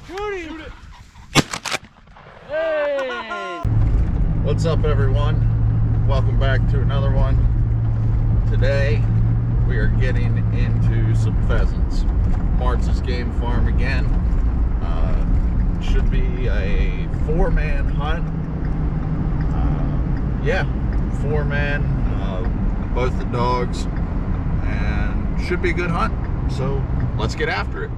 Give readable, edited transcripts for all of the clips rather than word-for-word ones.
Shoot it! Hey! What's up, everyone? Welcome back to another one. Today we are getting into some pheasants. Martz's game farm again. Should be a 4-man hunt. Yeah, 4-man, both the dogs, and should be a good hunt. So let's get after it.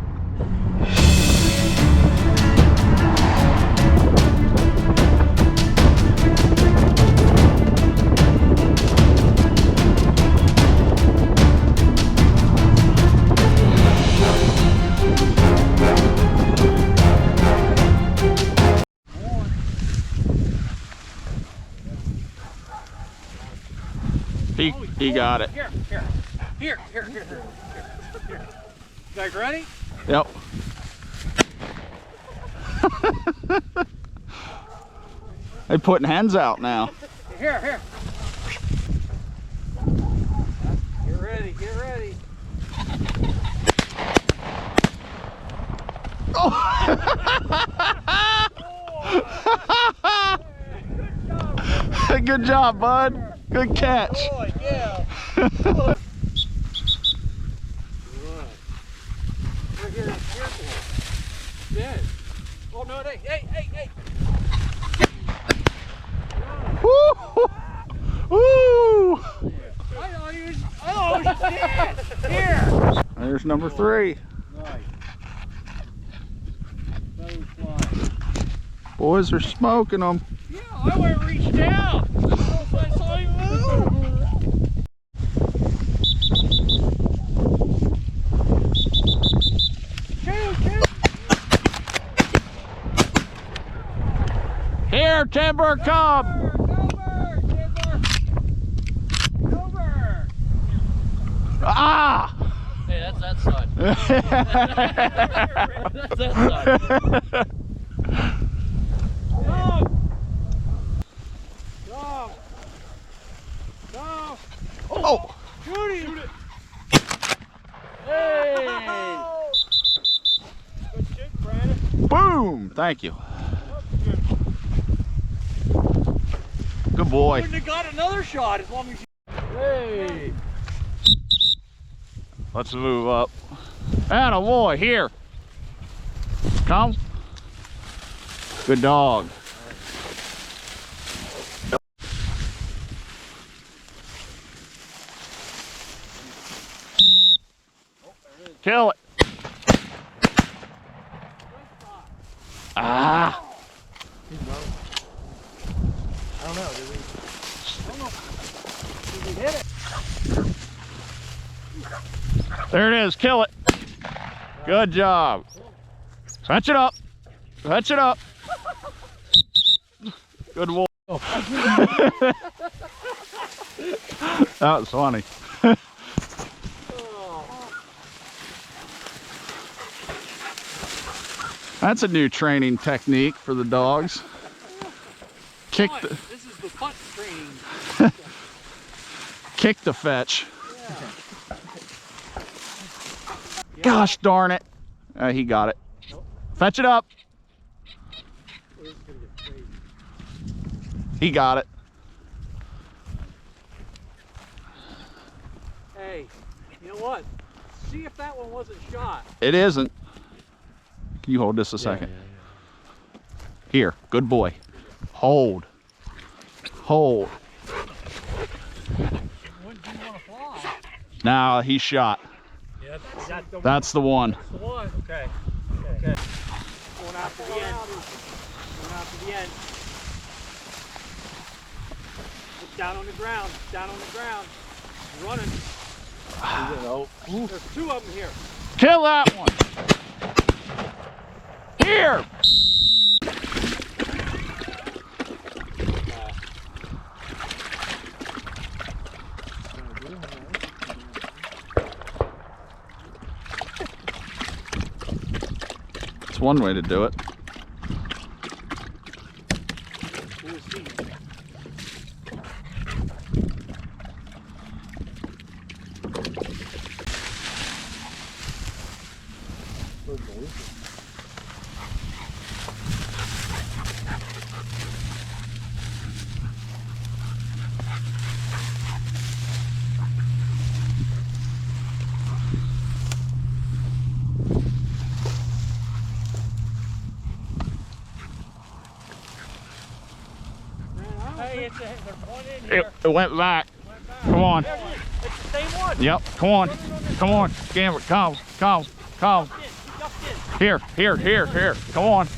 He got it. Here. You guys ready? Yep. They putting hens out now. Here. Get ready. Good job, bud. Good catch. Boy, yeah. Dead. Oh no, hey. Woo! Oh, shit! Here! There's number 3. Nice. Feathers flying. Boys are smoking them. Yeah, I went and reached out. I saw you move. Here, timber, come. Over. Ah! Hey, that's that side. That's that side. Go. Oh! Shoot it. Hey! Good shit, Brandon. Boom! Thank you. Good boy. Wouldn't have got another shot as long as you. Hey! Let's move up. And a boy, here. Come. Good dog. Kill it. Ah. I don't know. Did we hit it? There it is. Kill it. Good job. Fetch it up. Fetch it up. Good boy. That was funny. That's a new training technique for the dogs. Kick the, This is the punt training. kick the fetch. Gosh darn it. He got it. Fetch it up. He got it. Hey, you know what? See if that one wasn't shot. It isn't. Can you hold this a second? Here, good boy. Hold. Hold. When do you want to fly? Now he's shot. Yeah, That's the one. the one. Okay. Going after the end. It's down on the ground. Running. There's 2 of them here. Kill that one. Here. It's one way to do it. We'll see. There's one in here. It went back. Come on. There it is. It's the same one. Yep. Come on. Come on. Gambler. Come. Come. Come. Here. Here. Here. Here. Come on.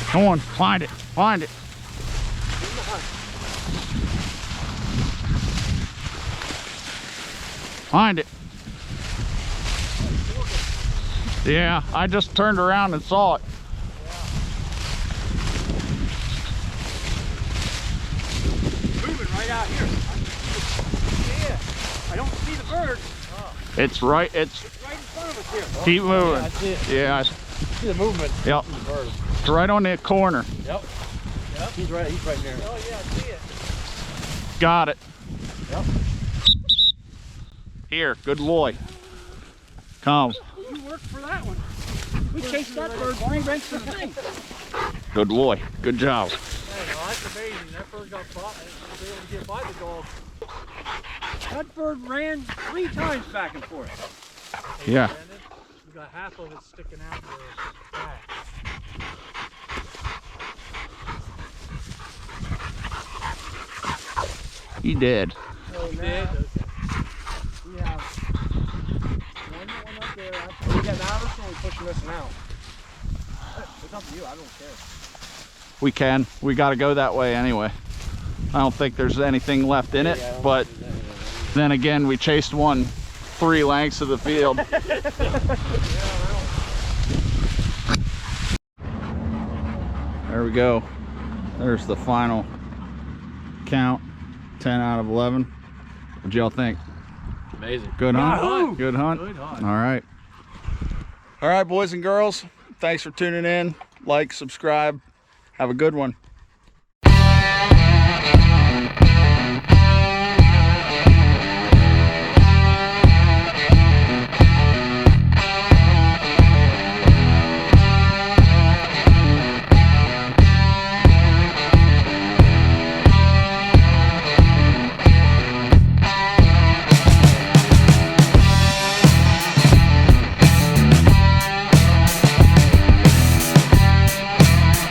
Come on. Find it. Find it. Find it. Yeah, I just turned around and saw it. Moving right out here. Yeah. I don't see the bird. It's right. It's Right in front of us here. keep moving. I see it. Yeah. See the movement. Yep. The bird. It's right on the corner. Yep. Yep. He's right there. Oh yeah, I see it. Got it. Yep. Here, good boy. Come. You worked for that one. We chased that bird 3 rents the thing. Good boy. Good job. Hey, well, that's amazing. That bird got caught and was able to get by the dog. That bird ran 3 times back and forth. Yeah. We got half of it sticking out the back. He did. Oh, did? We have one up there. Are we getting out of this or are we pushing this one out? It's up to you. I don't care. We can. We got to go that way anyway. I don't think there's anything left in it, but then again, we chased one 3 lengths of the field. There we go. There's the final count. 10 out of 11. What'd y'all think? Amazing. Good hunt? Yahoo! Good hunt? Good hunt. All right. All right, boys and girls. Thanks for tuning in. Like, subscribe. Have a good one.